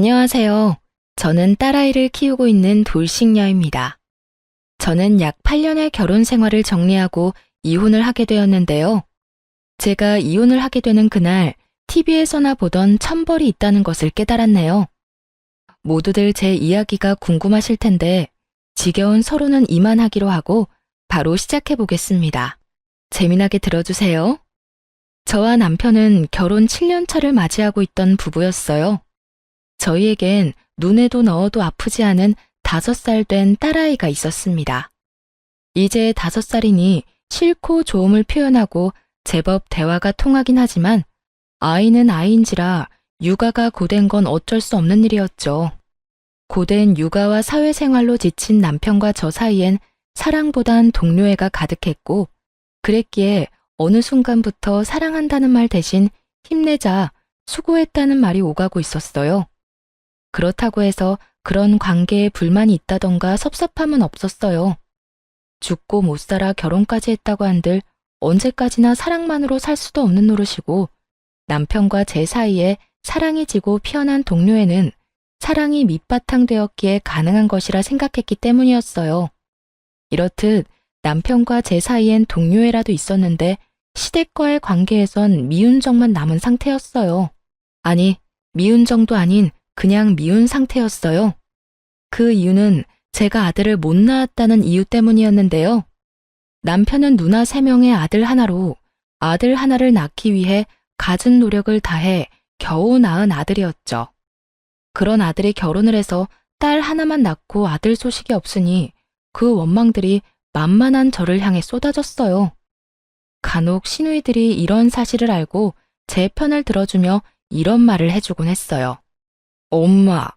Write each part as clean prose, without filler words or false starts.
안녕하세요. 저는 딸아이를 키우고 있는 돌싱녀입니다. 저는 약 8년의 결혼 생활을 정리하고 이혼을 하게 되었는데요. 제가 이혼을 하게 되는 그날 TV에서나 보던 천벌이 있다는 것을 깨달았네요. 모두들 제 이야기가 궁금하실 텐데 지겨운 서로는 이만하기로 하고 바로 시작해 보겠습니다. 재미나게 들어주세요. 저와 남편은 결혼 7년 차를 맞이하고 있던 부부였어요. 저희에겐 눈에도 넣어도 아프지 않은 5살 된 딸아이가 있었습니다. 이제 5살이니 싫고 좋음을 표현하고 제법 대화가 통하긴 하지만 아이는 아이인지라 육아가 고된 건 어쩔 수 없는 일이었죠. 고된 육아와 사회생활로 지친 남편과 저 사이엔 사랑보단 동료애가 가득했고 그랬기에 어느 순간부터 사랑한다는 말 대신 힘내자, 수고했다는 말이 오가고 있었어요. 그렇다고 해서 그런 관계에 불만이 있다던가 섭섭함은 없었어요. 죽고 못 살아 결혼까지 했다고 한들 언제까지나 사랑만으로 살 수도 없는 노릇이고 남편과 제 사이에 사랑이 지고 피어난 동료애는 사랑이 밑바탕 되었기에 가능한 것이라 생각했기 때문이었어요. 이렇듯 남편과 제 사이엔 동료애라도 있었는데 시댁과의 관계에선 미운정만 남은 상태였어요. 아니, 미운정도 아닌 그냥 미운 상태였어요. 그 이유는 제가 아들을 못 낳았다는 이유 때문이었는데요. 남편은 누나 3명의 아들 하나로 아들 하나를 낳기 위해 갖은 노력을 다해 겨우 낳은 아들이었죠. 그런 아들이 결혼을 해서 딸 하나만 낳고 아들 소식이 없으니 그 원망들이 만만한 저를 향해 쏟아졌어요. 간혹 시누이들이 이런 사실을 알고 제 편을 들어주며 이런 말을 해주곤 했어요. 엄마,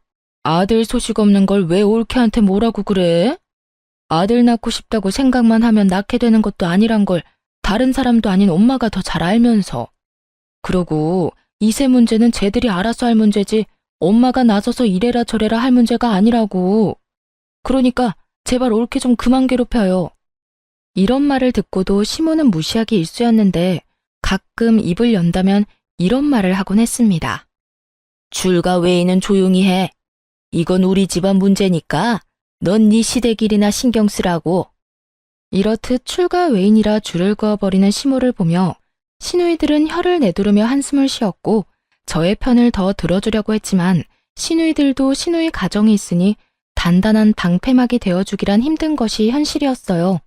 아들 소식 없는 걸 왜 올케한테 뭐라고 그래? 아들 낳고 싶다고 생각만 하면 낳게 되는 것도 아니란 걸 다른 사람도 아닌 엄마가 더 잘 알면서. 그러고 이세 문제는 쟤들이 알아서 할 문제지 엄마가 나서서 이래라 저래라 할 문제가 아니라고. 그러니까 제발 올케 좀 그만 괴롭혀요. 이런 말을 듣고도 시모는 무시하기 일쑤였는데 가끔 입을 연다면 이런 말을 하곤 했습니다. 줄과 외에는 조용히 해. 이건 우리 집안 문제니까 넌 네 시댁 일이나 신경 쓰라고. 이렇듯 출가 외인이라 줄을 그어버리는 시모를 보며 시누이들은 혀를 내두르며 한숨을 쉬었고 저의 편을 더 들어주려고 했지만 시누이들도 시누이 가정이 있으니 단단한 방패막이 되어주기란 힘든 것이 현실이었어요.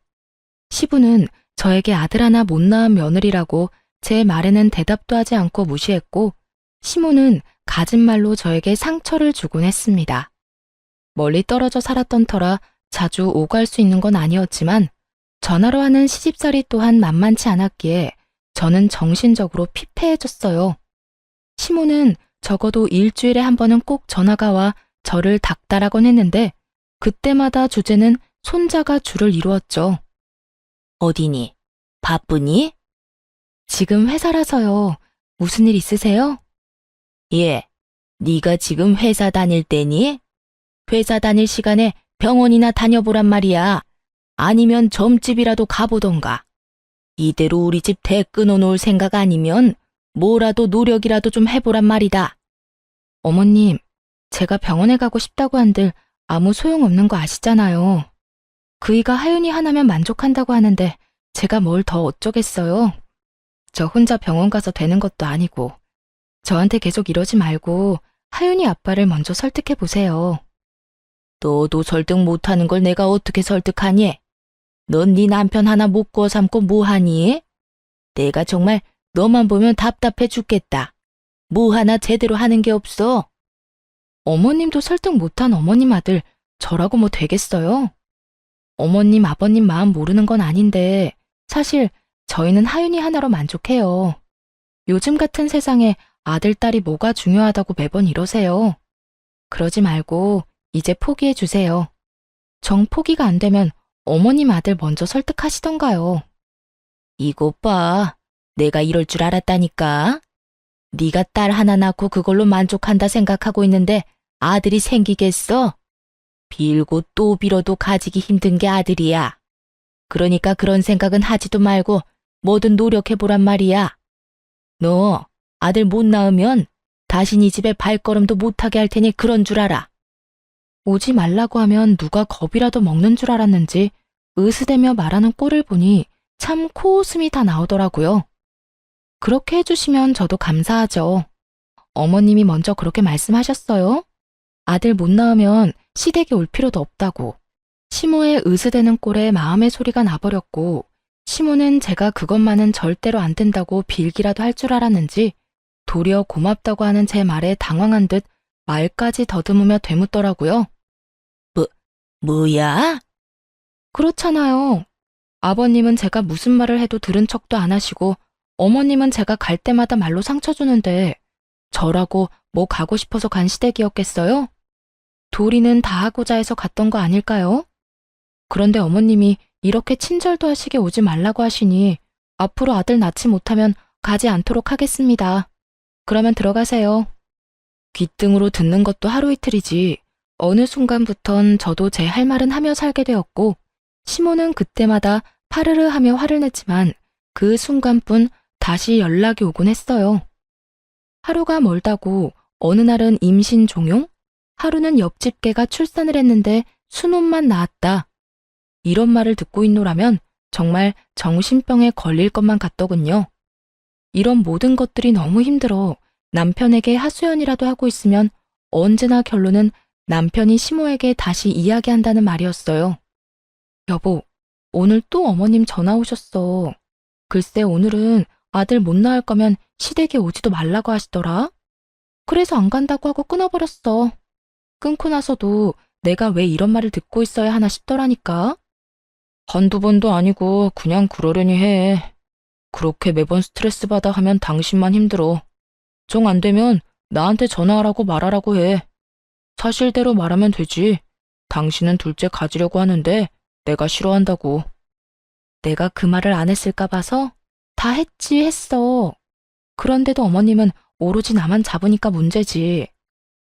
시부는 저에게 아들 하나 못 낳은 며느리라고 제 말에는 대답도 하지 않고 무시했고 시모는 갖은 말로 저에게 상처를 주곤 했습니다. 멀리 떨어져 살았던 터라 자주 오갈 수 있는 건 아니었지만 전화로 하는 시집살이 또한 만만치 않았기에 저는 정신적으로 피폐해졌어요. 시모는 적어도 일주일에 한 번은 꼭 전화가 와 저를 닥달하곤 했는데 그때마다 주제는 손자가 주를 이루었죠. 어디니? 바쁘니? 지금 회사라서요. 무슨 일 있으세요? 예, 네가 지금 회사 다닐 때니? 회사 다닐 시간에 병원이나 다녀보란 말이야. 아니면 점집이라도 가보던가. 이대로 우리 집 대 끊어놓을 생각 아니면 뭐라도 노력이라도 좀 해보란 말이다. 어머님, 제가 병원에 가고 싶다고 한들 아무 소용없는 거 아시잖아요. 그이가 하윤이 하나면 만족한다고 하는데 제가 뭘 더 어쩌겠어요. 저 혼자 병원 가서 되는 것도 아니고. 저한테 계속 이러지 말고 하윤이 아빠를 먼저 설득해 보세요. 너도 설득 못하는 걸 내가 어떻게 설득하니? 넌 네 남편 하나 못 구워 삼고 뭐하니? 내가 정말 너만 보면 답답해 죽겠다. 뭐 하나 제대로 하는 게 없어. 어머님도 설득 못한 어머님 아들 저라고 뭐 되겠어요? 어머님 아버님 마음 모르는 건 아닌데 사실 저희는 하윤이 하나로 만족해요. 요즘 같은 세상에 아들, 딸이 뭐가 중요하다고 매번 이러세요. 그러지 말고 이제 포기해 주세요. 정 포기가 안 되면 어머님 아들 먼저 설득하시던가요. 이것 봐. 내가 이럴 줄 알았다니까. 네가 딸 하나 낳고 그걸로 만족한다 생각하고 있는데 아들이 생기겠어? 빌고 또 빌어도 가지기 힘든 게 아들이야. 그러니까 그런 생각은 하지도 말고 뭐든 노력해보란 말이야. 너 아들 못 낳으면 다신 이 집에 발걸음도 못하게 할 테니 그런 줄 알아. 오지 말라고 하면 누가 겁이라도 먹는 줄 알았는지 으스대며 말하는 꼴을 보니 참 코웃음이 다 나오더라고요. 그렇게 해주시면 저도 감사하죠. 어머님이 먼저 그렇게 말씀하셨어요. 아들 못 낳으면 시댁에 올 필요도 없다고. 시모의 으스대는 꼴에 마음의 소리가 나버렸고 시모는 제가 그것만은 절대로 안 된다고 빌기라도 할 줄 알았는지 도리어 고맙다고 하는 제 말에 당황한 듯 말까지 더듬으며 되묻더라고요. 뭐야? 그렇잖아요. 아버님은 제가 무슨 말을 해도 들은 척도 안 하시고 어머님은 제가 갈 때마다 말로 상처 주는데 저라고 뭐 가고 싶어서 간 시댁이었겠어요? 도리는 다 하고자 해서 갔던 거 아닐까요? 그런데 어머님이 이렇게 친절도 하시게 오지 말라고 하시니 앞으로 아들 낳지 못하면 가지 않도록 하겠습니다. 그러면 들어가세요. 귓등으로 듣는 것도 하루 이틀이지 어느 순간부턴 저도 제 할 말은 하며 살게 되었고 시모는 그때마다 파르르 하며 화를 냈지만 그 순간뿐 다시 연락이 오곤 했어요. 하루가 멀다고 어느 날은 임신 종용, 하루는 옆집 개가 출산을 했는데 순혼만 낳았다. 이런 말을 듣고 있노라면 정말 정신병에 걸릴 것만 같더군요. 이런 모든 것들이 너무 힘들어 남편에게 하소연이라도 하고 있으면 언제나 결론은 남편이 시모에게 다시 이야기한다는 말이었어요. 여보, 오늘 또 어머님 전화 오셨어. 글쎄 오늘은 아들 못 낳을 거면 시댁에 오지도 말라고 하시더라. 그래서 안 간다고 하고 끊어버렸어. 끊고 나서도 내가 왜 이런 말을 듣고 있어야 하나 싶더라니까. 한두 번도 아니고 그냥 그러려니 해. 그렇게 매번 스트레스 받아 하면 당신만 힘들어. 정 안 되면 나한테 전화하라고 말하라고 해. 사실대로 말하면 되지. 당신은 둘째 가지려고 하는데 내가 싫어한다고. 내가 그 말을 안 했을까 봐서 다 했어. 그런데도 어머님은 오로지 나만 잡으니까 문제지.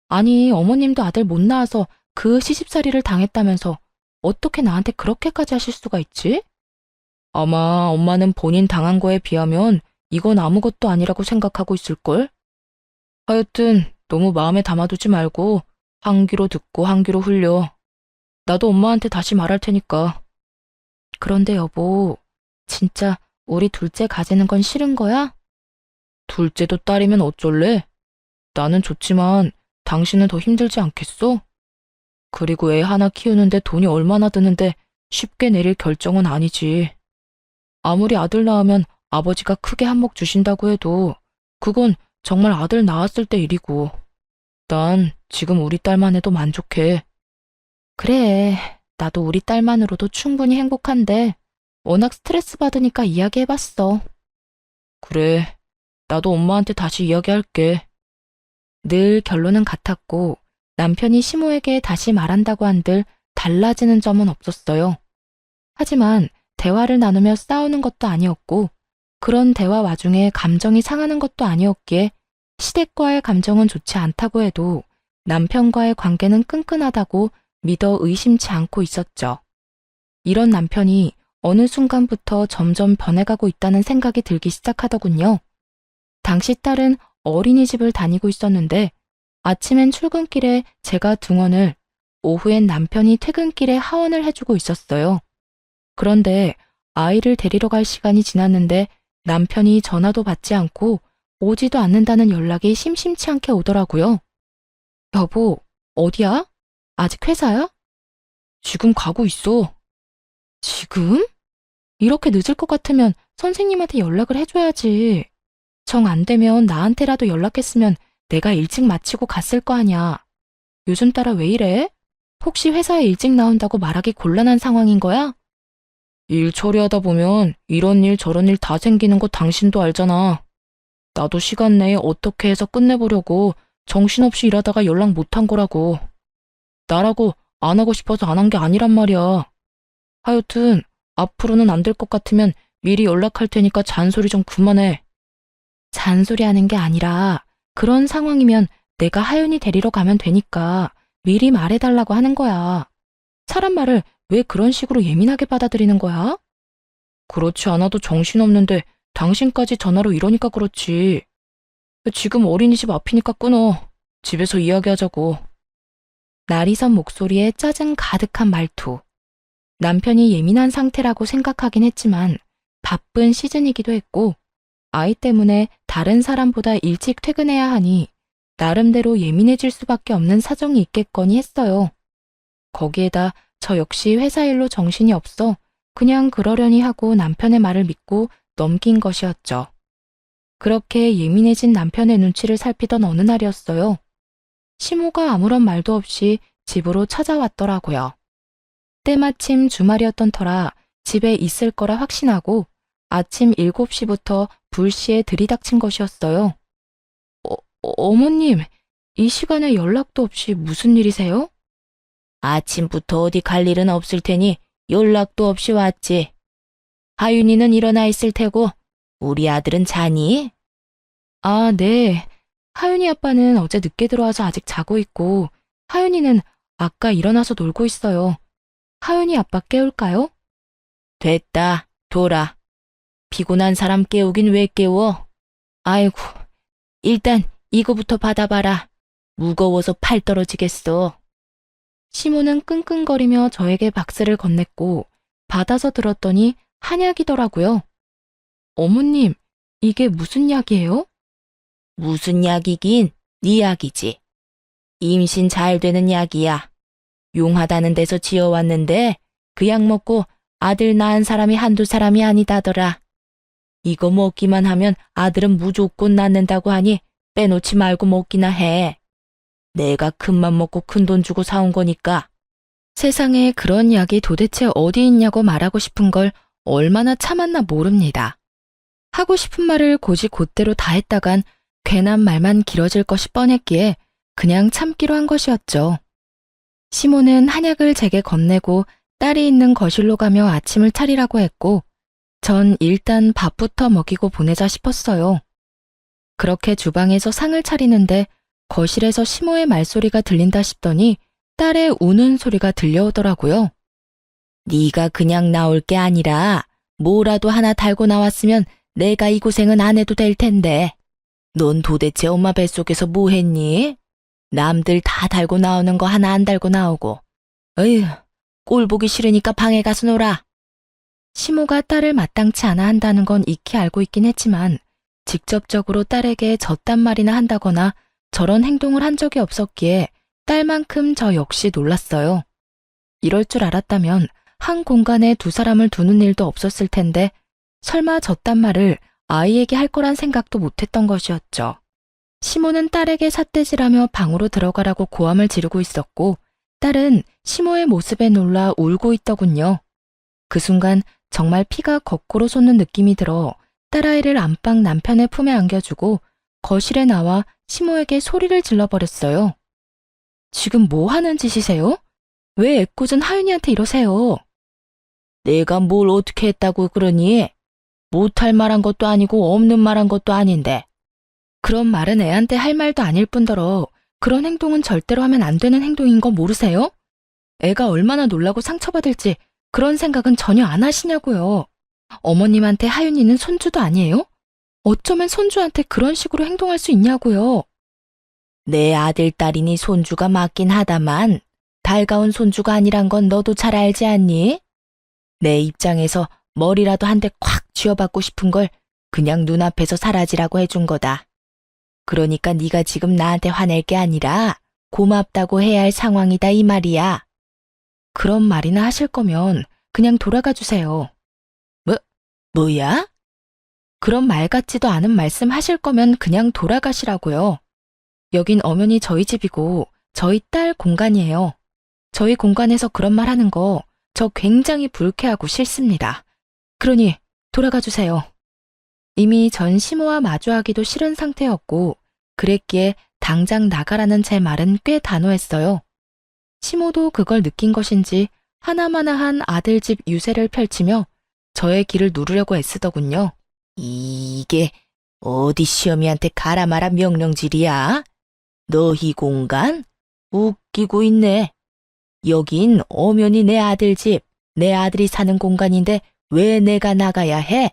아니, 어머님도 아들 못 낳아서 그 시집살이를 당했다면서 어떻게 나한테 그렇게까지 하실 수가 있지? 아마 엄마는 본인 당한 거에 비하면 이건 아무것도 아니라고 생각하고 있을걸? 하여튼 너무 마음에 담아두지 말고 한 귀로 듣고 한 귀로 흘려. 나도 엄마한테 다시 말할 테니까. 그런데 여보, 진짜 우리 둘째 가지는 건 싫은 거야? 둘째도 딸이면 어쩔래? 나는 좋지만 당신은 더 힘들지 않겠어? 그리고 애 하나 키우는데 돈이 얼마나 드는데 쉽게 내릴 결정은 아니지. 아무리 아들 낳으면 아버지가 크게 한몫 주신다고 해도 그건 정말 아들 낳았을 때 일이고. 난 지금 우리 딸만 해도 만족해. 그래, 나도 우리 딸만으로도 충분히 행복한데 워낙 스트레스 받으니까 이야기해봤어. 그래, 나도 엄마한테 다시 이야기할게. 늘 결론은 같았고 남편이 시모에게 다시 말한다고 한들 달라지는 점은 없었어요. 하지만 대화를 나누며 싸우는 것도 아니었고 그런 대화 와중에 감정이 상하는 것도 아니었기에 시댁과의 감정은 좋지 않다고 해도 남편과의 관계는 끈끈하다고 믿어 의심치 않고 있었죠. 이런 남편이 어느 순간부터 점점 변해가고 있다는 생각이 들기 시작하더군요. 당시 딸은 어린이집을 다니고 있었는데 아침엔 출근길에 제가 등원을, 오후엔 남편이 퇴근길에 하원을 해주고 있었어요. 그런데 아이를 데리러 갈 시간이 지났는데 남편이 전화도 받지 않고 오지도 않는다는 연락이 심심치 않게 오더라고요. 여보, 어디야? 아직 회사야? 지금 가고 있어. 지금? 이렇게 늦을 것 같으면 선생님한테 연락을 해줘야지. 정 안 되면 나한테라도 연락했으면 내가 일찍 마치고 갔을 거 아냐. 요즘 따라 왜 이래? 혹시 회사에 일찍 나온다고 말하기 곤란한 상황인 거야? 일 처리하다 보면 이런 일 저런 일 다 생기는 거 당신도 알잖아. 나도 시간 내에 어떻게 해서 끝내보려고 정신없이 일하다가 연락 못한 거라고. 나라고 안 하고 싶어서 안 한 게 아니란 말이야. 하여튼 앞으로는 안 될 것 같으면 미리 연락할 테니까 잔소리 좀 그만해. 잔소리하는 게 아니라 그런 상황이면 내가 하윤이 데리러 가면 되니까 미리 말해달라고 하는 거야. 사람 말을 왜 그런 식으로 예민하게 받아들이는 거야? 그렇지 않아도 정신없는데 당신까지 전화로 이러니까 그렇지. 지금 어린이집 앞이니까 끊어. 집에서 이야기하자고. 날이 선 목소리에 짜증 가득한 말투. 남편이 예민한 상태라고 생각하긴 했지만 바쁜 시즌이기도 했고 아이 때문에 다른 사람보다 일찍 퇴근해야 하니 나름대로 예민해질 수밖에 없는 사정이 있겠거니 했어요. 거기에다 저 역시 회사 일로 정신이 없어 그냥 그러려니 하고 남편의 말을 믿고 넘긴 것이었죠. 그렇게 예민해진 남편의 눈치를 살피던 어느 날이었어요. 시모가 아무런 말도 없이 집으로 찾아왔더라고요. 때마침 주말이었던 터라 집에 있을 거라 확신하고 아침 7시부터 불시에 들이닥친 것이었어요. 어머님, 이 시간에 연락도 없이 무슨 일이세요? 아침부터 어디 갈 일은 없을 테니 연락도 없이 왔지. 하윤이는 일어나 있을 테고 우리 아들은 자니? 아, 네. 하윤이 아빠는 어제 늦게 들어와서 아직 자고 있고 하윤이는 아까 일어나서 놀고 있어요. 하윤이 아빠 깨울까요? 됐다, 둬라. 피곤한 사람 깨우긴 왜 깨워? 아이고, 일단 이거부터 받아봐라. 무거워서 팔 떨어지겠어. 시모는 끙끙거리며 저에게 박스를 건넸고 받아서 들었더니 한약이더라고요. 어머님, 이게 무슨 약이에요? 무슨 약이긴 네 약이지. 임신 잘 되는 약이야. 용하다는 데서 지어왔는데 그 약 먹고 아들 낳은 사람이 한두 사람이 아니다더라. 이거 먹기만 하면 아들은 무조건 낳는다고 하니 빼놓지 말고 먹기나 해. 내가 큰맘 먹고 큰돈 주고 사온 거니까. 세상에 그런 약이 도대체 어디 있냐고 말하고 싶은 걸 얼마나 참았나 모릅니다. 하고 싶은 말을 곧이곧대로 다 했다간 괜한 말만 길어질 것이 뻔했기에 그냥 참기로 한 것이었죠. 시모는 한약을 제게 건네고 딸이 있는 거실로 가며 아침을 차리라고 했고 전 일단 밥부터 먹이고 보내자 싶었어요. 그렇게 주방에서 상을 차리는데 거실에서 시모의 말소리가 들린다 싶더니 딸의 우는 소리가 들려오더라고요. 네가 그냥 나올 게 아니라 뭐라도 하나 달고 나왔으면 내가 이 고생은 안 해도 될 텐데. 넌 도대체 엄마 뱃속에서 뭐 했니? 남들 다 달고 나오는 거 하나 안 달고 나오고. 어휴, 꼴 보기 싫으니까 방에 가서 놀아. 시모가 딸을 마땅치 않아 한다는 건 익히 알고 있긴 했지만 직접적으로 딸에게 저딴 말이나 한다거나 저런 행동을 한 적이 없었기에 딸만큼 저 역시 놀랐어요. 이럴 줄 알았다면 한 공간에 두 사람을 두는 일도 없었을 텐데 설마 저딴 말을 아이에게 할 거란 생각도 못했던 것이었죠. 시모는 딸에게 삿대질하며 방으로 들어가라고 고함을 지르고 있었고 딸은 시모의 모습에 놀라 울고 있더군요. 그 순간 정말 피가 거꾸로 솟는 느낌이 들어 딸아이를 안방 남편의 품에 안겨주고 거실에 나와 시모에게 소리를 질러버렸어요. 지금 뭐 하는 짓이세요? 왜 애꿎은 하윤이한테 이러세요? 내가 뭘 어떻게 했다고 그러니? 못할 말한 것도 아니고 없는 말한 것도 아닌데. 그런 말은 애한테 할 말도 아닐 뿐더러 그런 행동은 절대로 하면 안 되는 행동인 거 모르세요? 애가 얼마나 놀라고 상처받을지 그런 생각은 전혀 안 하시냐고요. 어머님한테 하윤이는 손주도 아니에요? 어쩌면 손주한테 그런 식으로 행동할 수 있냐고요. 내 아들 딸이니 손주가 맞긴 하다만 달가운 손주가 아니란 건 너도 잘 알지 않니? 내 입장에서 머리라도 한 대 콱 쥐어받고 싶은 걸 그냥 눈앞에서 사라지라고 해준 거다. 그러니까 네가 지금 나한테 화낼 게 아니라 고맙다고 해야 할 상황이다 이 말이야. 그런 말이나 하실 거면 그냥 돌아가 주세요. 뭐야? 그런 말 같지도 않은 말씀 하실 거면 그냥 돌아가시라고요. 여긴 엄연히 저희 집이고 저희 딸 공간이에요. 저희 공간에서 그런 말 하는 거 저 굉장히 불쾌하고 싫습니다. 그러니 돌아가 주세요. 이미 전 시모와 마주하기도 싫은 상태였고 그랬기에 당장 나가라는 제 말은 꽤 단호했어요. 시모도 그걸 느낀 것인지 하나마나한 아들집 유세를 펼치며 저의 길을 누르려고 애쓰더군요. 이게 어디 시어미한테 가라 마라 명령질이야? 너희 공간? 웃기고 있네. 여긴 엄연히 내 아들 집, 내 아들이 사는 공간인데 왜 내가 나가야 해?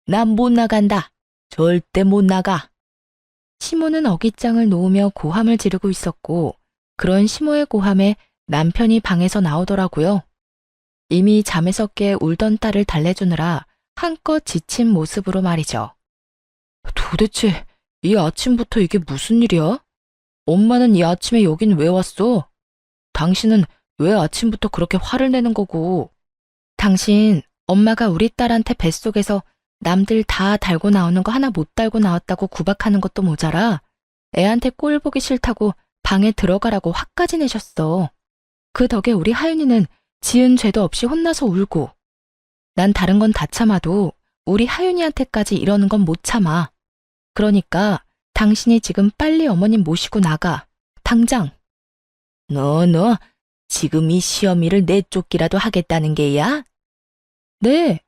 난 못 나간다. 절대 못 나가. 시모는 어깃장을 놓으며 고함을 지르고 있었고, 그런 시모의 고함에 남편이 방에서 나오더라고요. 이미 잠에서 깨 울던 딸을 달래주느라 한껏 지친 모습으로 말이죠. 도대체 이 아침부터 이게 무슨 일이야? 엄마는 이 아침에 여긴 왜 왔어? 당신은 왜 아침부터 그렇게 화를 내는 거고? 당신, 엄마가 우리 딸한테 뱃속에서 남들 다 달고 나오는 거 하나 못 달고 나왔다고 구박하는 것도 모자라 애한테 꼴 보기 싫다고 방에 들어가라고 화까지 내셨어. 그 덕에 우리 하윤이는 지은 죄도 없이 혼나서 울고. 난 다른 건 다 참아도 우리 하윤이한테까지 이러는 건 못 참아. 그러니까 당신이 지금 빨리 어머님 모시고 나가. 당장. 너 지금 이 시어미를 내쫓기라도 하겠다는 게야? 네.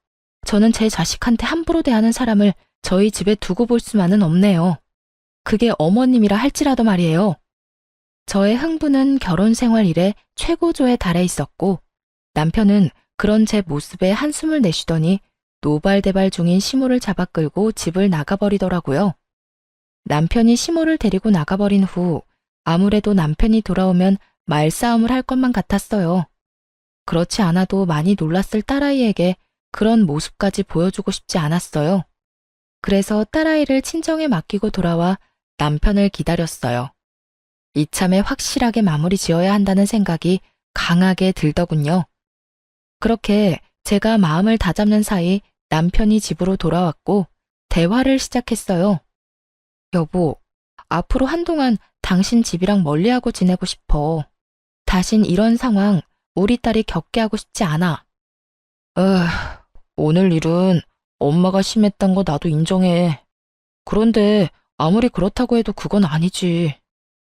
저는 제 자식한테 함부로 대하는 사람을 저희 집에 두고 볼 수만은 없네요. 그게 어머님이라 할지라도 말이에요. 저의 흥분은 결혼 생활 이래 최고조에 달해 있었고 남편은 그런 제 모습에 한숨을 내쉬더니 노발대발 중인 시모를 잡아 끌고 집을 나가버리더라고요. 남편이 시모를 데리고 나가버린 후 아무래도 남편이 돌아오면 말싸움을 할 것만 같았어요. 그렇지 않아도 많이 놀랐을 딸아이에게 그런 모습까지 보여주고 싶지 않았어요. 그래서 딸아이를 친정에 맡기고 돌아와 남편을 기다렸어요. 이참에 확실하게 마무리 지어야 한다는 생각이 강하게 들더군요. 그렇게 제가 마음을 다잡는 사이 남편이 집으로 돌아왔고 대화를 시작했어요. 여보, 앞으로 한동안 당신 집이랑 멀리하고 지내고 싶어. 다신 이런 상황 우리 딸이 겪게 하고 싶지 않아. 오늘 일은 엄마가 심했단 거 나도 인정해. 그런데 아무리 그렇다고 해도 그건 아니지.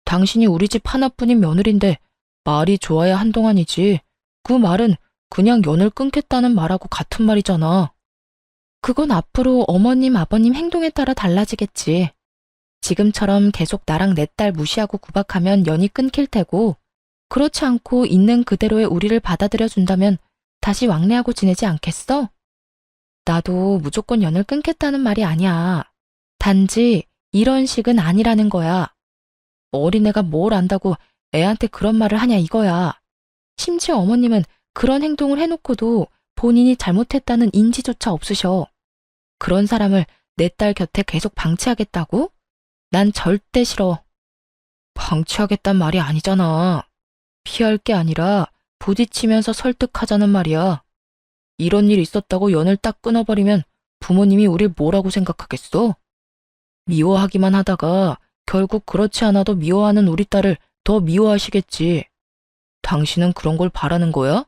당신이 우리 집 하나뿐인 며느리인데 말이 좋아야 한동안이지. 그 말은 그냥 연을 끊겠다는 말하고 같은 말이잖아. 그건 앞으로 어머님, 아버님 행동에 따라 달라지겠지. 지금처럼 계속 나랑 내 딸 무시하고 구박하면 연이 끊길 테고, 그렇지 않고 있는 그대로의 우리를 받아들여 준다면 다시 왕래하고 지내지 않겠어? 나도 무조건 연을 끊겠다는 말이 아니야. 단지 이런 식은 아니라는 거야. 어린애가 뭘 안다고 애한테 그런 말을 하냐 이거야. 심지어 어머님은 그런 행동을 해놓고도 본인이 잘못했다는 인지조차 없으셔. 그런 사람을 내 딸 곁에 계속 방치하겠다고? 난 절대 싫어. 방치하겠단 말이 아니잖아. 피할 게 아니라 부딪히면서 설득하자는 말이야. 이런 일 있었다고 연을 딱 끊어버리면 부모님이 우릴 뭐라고 생각하겠어? 미워하기만 하다가 결국 그렇지 않아도 미워하는 우리 딸을 더 미워하시겠지. 당신은 그런 걸 바라는 거야?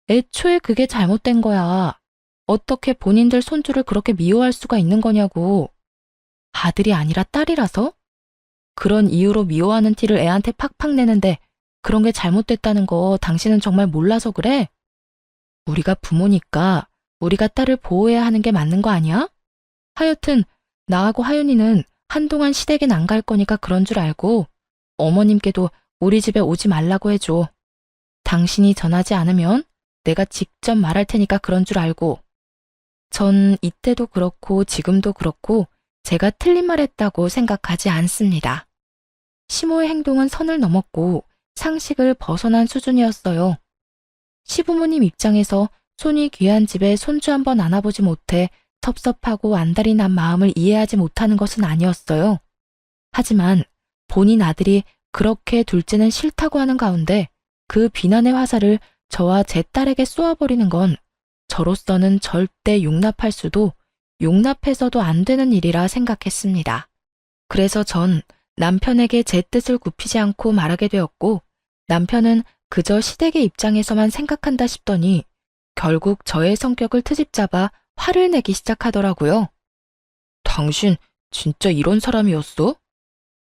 애초에 그게 잘못된 거야. 어떻게 본인들 손주를 그렇게 미워할 수가 있는 거냐고. 아들이 아니라 딸이라서? 그런 이유로 미워하는 티를 애한테 팍팍 내는데 그런 게 잘못됐다는 거 당신은 정말 몰라서 그래? 우리가 부모니까 우리가 딸을 보호해야 하는 게 맞는 거 아니야? 하여튼 나하고 하윤이는 한동안 시댁엔 안 갈 거니까 그런 줄 알고 어머님께도 우리 집에 오지 말라고 해줘. 당신이 전하지 않으면 내가 직접 말할 테니까 그런 줄 알고. 전 이때도 그렇고 지금도 그렇고 제가 틀린 말 했다고 생각하지 않습니다. 시모의 행동은 선을 넘었고 상식을 벗어난 수준이었어요. 시부모님 입장에서 손이 귀한 집에 손주 한번 안아보지 못해 섭섭하고 안달이 난 마음을 이해하지 못하는 것은 아니었어요. 하지만 본인 아들이 그렇게 둘째는 싫다고 하는 가운데 그 비난의 화살을 저와 제 딸에게 쏘아버리는 건 저로서는 절대 용납할 수도 용납해서도 안 되는 일이라 생각했습니다. 그래서 전 남편에게 제 뜻을 굽히지 않고 말하게 되었고 남편은 그저 시댁의 입장에서만 생각한다 싶더니 결국 저의 성격을 트집잡아 화를 내기 시작하더라고요. 당신 진짜 이런 사람이었어?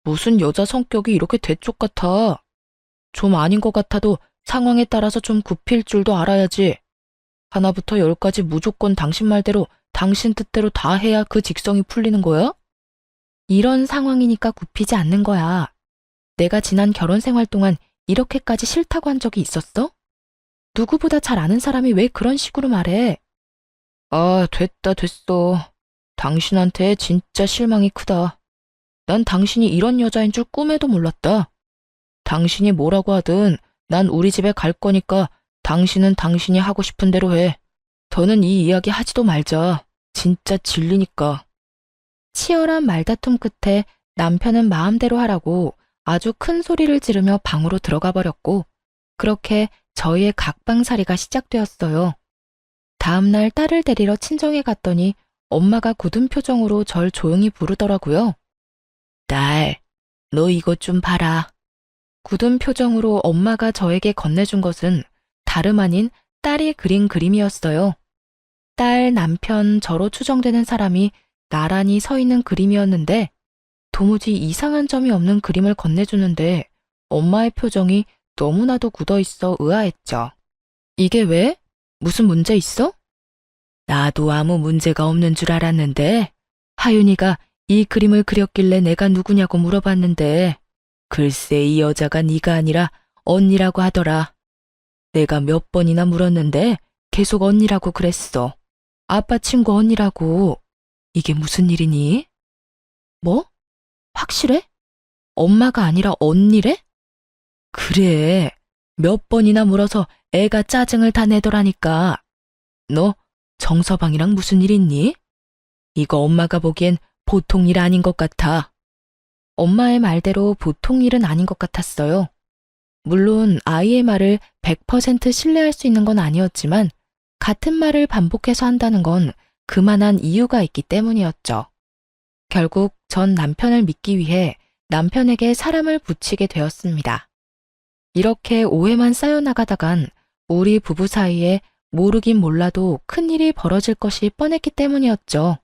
무슨 여자 성격이 이렇게 대쪽 같아? 좀 아닌 것 같아도 상황에 따라서 좀 굽힐 줄도 알아야지. 하나부터 열까지 무조건 당신 말대로 당신 뜻대로 다 해야 그 직성이 풀리는 거야? 이런 상황이니까 굽히지 않는 거야. 내가 지난 결혼 생활 동안 이렇게까지 싫다고 한 적이 있었어? 누구보다 잘 아는 사람이 왜 그런 식으로 말해? 아, 됐어. 당신한테 진짜 실망이 크다. 난 당신이 이런 여자인 줄 꿈에도 몰랐다. 당신이 뭐라고 하든 난 우리 집에 갈 거니까 당신은 당신이 하고 싶은 대로 해. 더는 이 이야기 하지도 말자. 진짜 질리니까. 치열한 말다툼 끝에 남편은 마음대로 하라고 아주 큰 소리를 지르며 방으로 들어가 버렸고, 그렇게 저희의 각방살이가 시작되었어요. 다음날 딸을 데리러 친정에 갔더니 엄마가 굳은 표정으로 절 조용히 부르더라고요. 딸, 너 이것 좀 봐라. 굳은 표정으로 엄마가 저에게 건네준 것은 다름 아닌 딸이 그린 그림이었어요. 딸, 남편, 저로 추정되는 사람이 나란히 서 있는 그림이었는데 도무지 이상한 점이 없는 그림을 건네주는데 엄마의 표정이 너무나도 굳어있어 의아했죠. 이게 왜? 무슨 문제 있어? 나도 아무 문제가 없는 줄 알았는데 하윤이가 이 그림을 그렸길래 내가 누구냐고 물어봤는데 글쎄 이 여자가 네가 아니라 언니라고 하더라. 내가 몇 번이나 물었는데 계속 언니라고 그랬어. 아빠 친구 언니라고. 이게 무슨 일이니? 뭐? 확실해? 엄마가 아니라 언니래? 그래. 몇 번이나 물어서 애가 짜증을 다 내더라니까. 너 정서방이랑 무슨 일 있니? 이거 엄마가 보기엔 보통 일 아닌 것 같아. 엄마의 말대로 보통 일은 아닌 것 같았어요. 물론 아이의 말을 100% 신뢰할 수 있는 건 아니었지만 같은 말을 반복해서 한다는 건 그만한 이유가 있기 때문이었죠. 결국 전 남편을 믿기 위해 남편에게 사람을 붙이게 되었습니다. 이렇게 오해만 쌓여나가다간 우리 부부 사이에 모르긴 몰라도 큰일이 벌어질 것이 뻔했기 때문이었죠.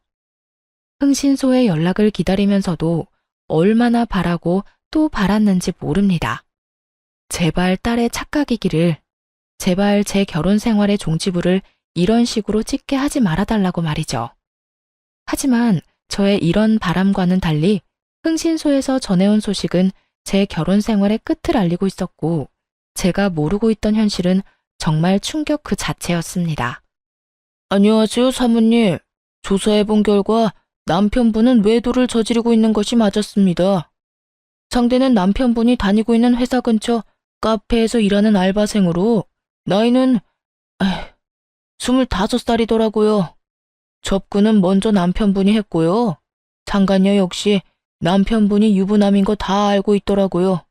흥신소의 연락을 기다리면서도 얼마나 바라고 또 바랐는지 모릅니다. 제발 딸의 착각이기를, 제발 제 결혼 생활의 종지부를 이런 식으로 찍게 하지 말아달라고 말이죠. 하지만 저의 이런 바람과는 달리 흥신소에서 전해온 소식은 제 결혼 생활의 끝을 알리고 있었고, 제가 모르고 있던 현실은 정말 충격 그 자체였습니다. 안녕하세요, 사모님. 조사해본 결과 남편분은 외도를 저지르고 있는 것이 맞았습니다. 상대는 남편분이 다니고 있는 회사 근처 카페에서 일하는 알바생으로 나이는 25살이더라고요. 접근은 먼저 남편분이 했고요. 상간녀 역시 남편분이 유부남인 거 다 알고 있더라고요.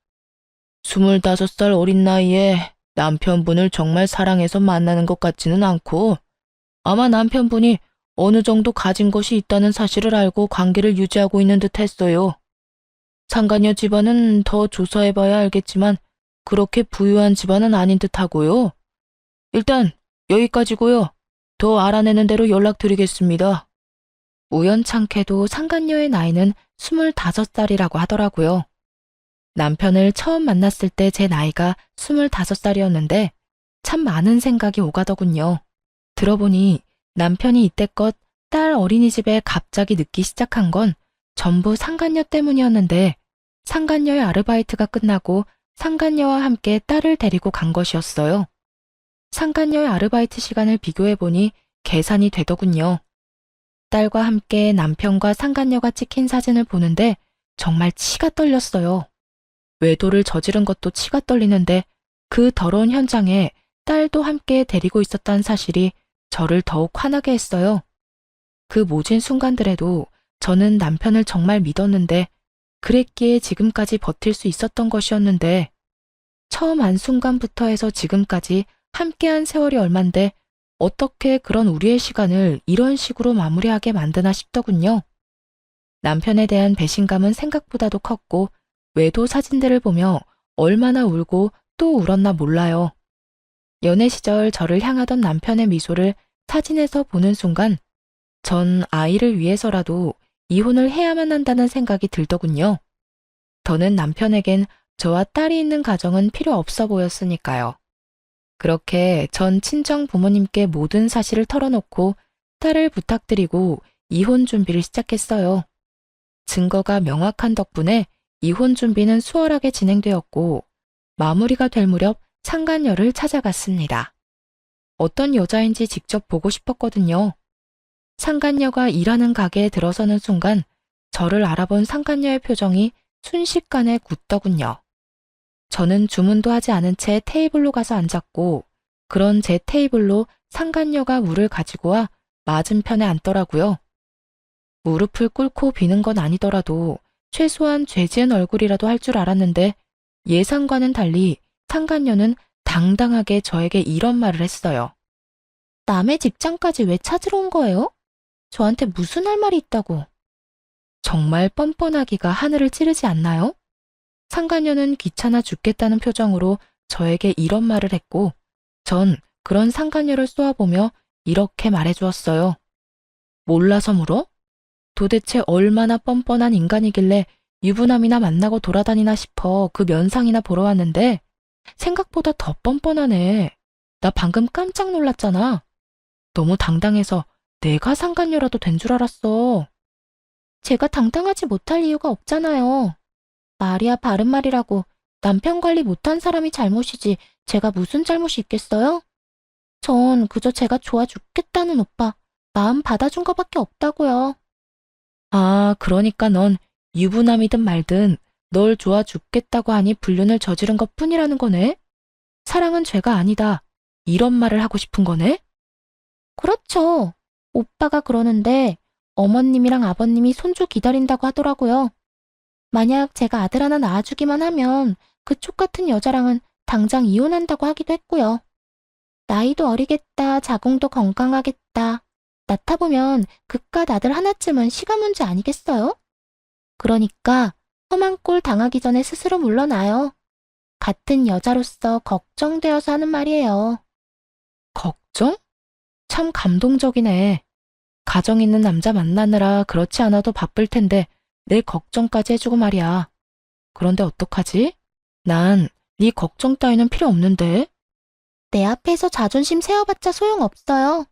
25살 어린 나이에 남편분을 정말 사랑해서 만나는 것 같지는 않고 아마 남편분이 어느 정도 가진 것이 있다는 사실을 알고 관계를 유지하고 있는 듯 했어요. 상간녀 집안은 더 조사해봐야 알겠지만 그렇게 부유한 집안은 아닌 듯 하고요. 일단 여기까지고요. 더 알아내는 대로 연락드리겠습니다. 우연찮게도 상간녀의 나이는 25살이라고 하더라고요. 남편을 처음 만났을 때 제 나이가 25살이었는데 참 많은 생각이 오가더군요. 들어보니 남편이 이때껏 딸 어린이집에 갑자기 늦기 시작한 건 전부 상간녀 때문이었는데 상간녀의 아르바이트가 끝나고 상간녀와 함께 딸을 데리고 간 것이었어요. 상간녀의 아르바이트 시간을 비교해보니 계산이 되더군요. 딸과 함께 남편과 상간녀가 찍힌 사진을 보는데 정말 치가 떨렸어요. 외도를 저지른 것도 치가 떨리는데 그 더러운 현장에 딸도 함께 데리고 있었다는 사실이 저를 더욱 화나게 했어요. 그 모진 순간들에도 저는 남편을 정말 믿었는데 그랬기에 지금까지 버틸 수 있었던 것이었는데 처음 안 순간부터 해서 지금까지 함께한 세월이 얼만데 어떻게 그런 우리의 시간을 이런 식으로 마무리하게 만드나 싶더군요. 남편에 대한 배신감은 생각보다도 컸고 외도 사진들을 보며 얼마나 울고 또 울었나 몰라요. 연애 시절 저를 향하던 남편의 미소를 사진에서 보는 순간 전 아이를 위해서라도 이혼을 해야만 한다는 생각이 들더군요. 더는 남편에겐 저와 딸이 있는 가정은 필요 없어 보였으니까요. 그렇게 전 친정 부모님께 모든 사실을 털어놓고 딸을 부탁드리고 이혼 준비를 시작했어요. 증거가 명확한 덕분에 이혼 준비는 수월하게 진행되었고 마무리가 될 무렵 상간녀를 찾아갔습니다. 어떤 여자인지 직접 보고 싶었거든요. 상간녀가 일하는 가게에 들어서는 순간 저를 알아본 상간녀의 표정이 순식간에 굳더군요. 저는 주문도 하지 않은 채 테이블로 가서 앉았고, 그런 제 테이블로 상간녀가 물을 가지고 와 맞은편에 앉더라고요. 무릎을 꿇고 비는 건 아니더라도 최소한 죄 지은 얼굴이라도 할 줄 알았는데, 예상과는 달리 상간녀는 당당하게 저에게 이런 말을 했어요. 남의 직장까지 왜 찾으러 온 거예요? 저한테 무슨 할 말이 있다고. 정말 뻔뻔하기가 하늘을 찌르지 않나요? 상간녀는 귀찮아 죽겠다는 표정으로 저에게 이런 말을 했고, 전 그런 상간녀를 쏘아보며 이렇게 말해주었어요. 몰라서 물어? 도대체 얼마나 뻔뻔한 인간이길래 유부남이나 만나고 돌아다니나 싶어 그 면상이나 보러 왔는데, 생각보다 더 뻔뻔하네. 나 방금 깜짝 놀랐잖아. 너무 당당해서 내가 상간녀라도 된 줄 알았어. 제가 당당하지 못할 이유가 없잖아요. 말이야 바른말이라고 남편 관리 못한 사람이 잘못이지 제가 무슨 잘못이 있겠어요? 전 그저 제가 좋아 죽겠다는 오빠 마음 받아준 것밖에 없다고요. 아, 그러니까 넌 유부남이든 말든 널 좋아 죽겠다고 하니 불륜을 저지른 것뿐이라는 거네? 사랑은 죄가 아니다. 이런 말을 하고 싶은 거네? 그렇죠. 오빠가 그러는데 어머님이랑 아버님이 손주 기다린다고 하더라고요. 만약 제가 아들 하나 낳아주기만 하면 그쪽 같은 여자랑은 당장 이혼한다고 하기도 했고요. 나이도 어리겠다, 자궁도 건강하겠다. 낳다 보면 그깟 아들 하나쯤은 시간 문제 아니겠어요? 그러니까 험한 꼴 당하기 전에 스스로 물러나요. 같은 여자로서 걱정되어서 하는 말이에요. 걱정? 참 감동적이네. 가정 있는 남자 만나느라 그렇지 않아도 바쁠 텐데 내 걱정까지 해주고 말이야. 그런데 어떡하지? 난 네 걱정 따위는 필요 없는데. 내 앞에서 자존심 세워봤자 소용없어요.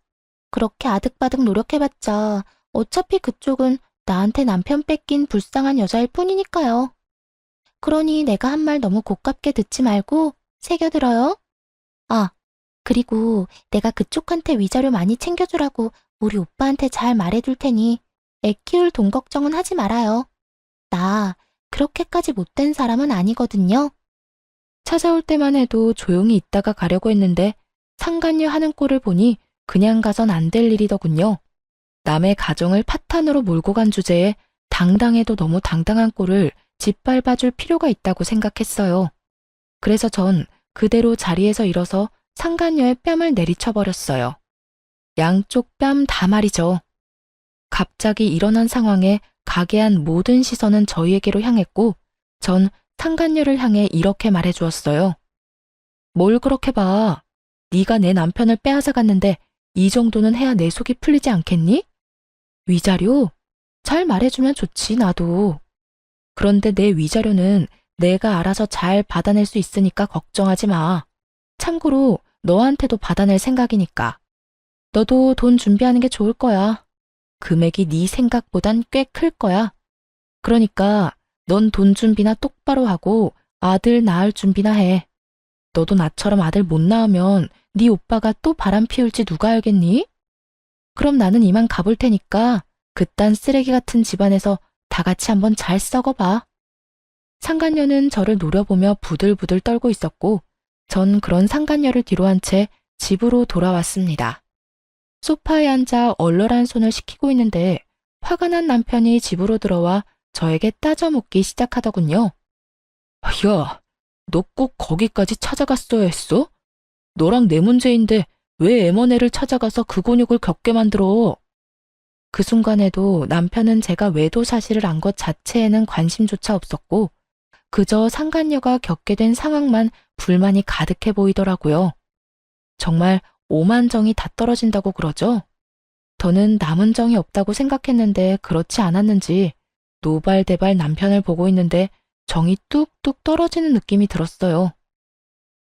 그렇게 아득바득 노력해봤자 어차피 그쪽은 나한테 남편 뺏긴 불쌍한 여자일 뿐이니까요. 그러니 내가 한 말 너무 고깝게 듣지 말고 새겨들어요. 아, 그리고 내가 그쪽한테 위자료 많이 챙겨주라고 우리 오빠한테 잘 말해둘 테니 애 키울 돈 걱정은 하지 말아요. 나 그렇게까지 못된 사람은 아니거든요. 찾아올 때만 해도 조용히 있다가 가려고 했는데 상간녀 하는 꼴을 보니 그냥 가선 안 될 일이더군요. 남의 가정을 파탄으로 몰고 간 주제에 당당해도 너무 당당한 꼴을 짓밟아줄 필요가 있다고 생각했어요. 그래서 전 그대로 자리에서 일어서 상간녀의 뺨을 내리쳐버렸어요. 양쪽 뺨 다 말이죠. 갑자기 일어난 상황에 가게한 모든 시선은 저희에게로 향했고 전 상간녀를 향해 이렇게 말해주었어요. 뭘 그렇게 봐. 네가 내 남편을 빼앗아 갔는데 이 정도는 해야 내 속이 풀리지 않겠니? 위자료? 잘 말해주면 좋지 나도. 그런데 내 위자료는 내가 알아서 잘 받아낼 수 있으니까 걱정하지 마. 참고로 너한테도 받아낼 생각이니까. 너도 돈 준비하는 게 좋을 거야. 금액이 네 생각보단 꽤 클 거야. 그러니까 넌 돈 준비나 똑바로 하고 아들 낳을 준비나 해. 너도 나처럼 아들 못 낳으면 네 오빠가 또 바람 피울지 누가 알겠니? 그럼 나는 이만 가볼 테니까 그딴 쓰레기 같은 집안에서 다 같이 한번 잘 썩어봐. 상간녀는 저를 노려보며 부들부들 떨고 있었고 전 그런 상간녀를 뒤로 한 채 집으로 돌아왔습니다. 소파에 앉아 얼얼한 손을 식히고 있는데 화가 난 남편이 집으로 들어와 저에게 따져묻기 시작하더군요. 야, 너 꼭 거기까지 찾아갔어야 했어? 너랑 내 문제인데 왜 M&A를 찾아가서 그 곤욕을 겪게 만들어? 그 순간에도 남편은 제가 외도 사실을 안 것 자체에는 관심조차 없었고 그저 상간녀가 겪게 된 상황만 불만이 가득해 보이더라고요. 정말 오만정이 다 떨어진다고 그러죠? 저는 남은 정이 없다고 생각했는데 그렇지 않았는지 노발대발 남편을 보고 있는데 정이 뚝뚝 떨어지는 느낌이 들었어요.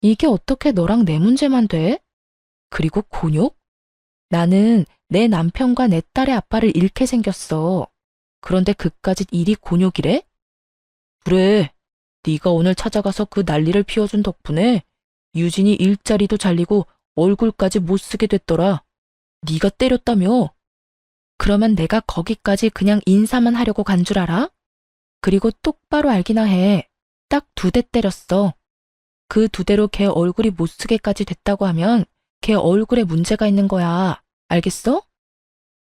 이게 어떻게 너랑 내 문제만 돼? 그리고 곤욕? 나는 내 남편과 내 딸의 아빠를 잃게 생겼어. 그런데 그까짓 일이 곤욕이래? 그래, 네가 오늘 찾아가서 그 난리를 피워준 덕분에 유진이 일자리도 잘리고 얼굴까지 못 쓰게 됐더라. 네가 때렸다며? 그러면 내가 거기까지 그냥 인사만 하려고 간 줄 알아? 그리고 똑바로 알기나 해. 딱 2대 때렸어. 그 2대로 걔 얼굴이 못쓰게까지 됐다고 하면 걔 얼굴에 문제가 있는 거야. 알겠어?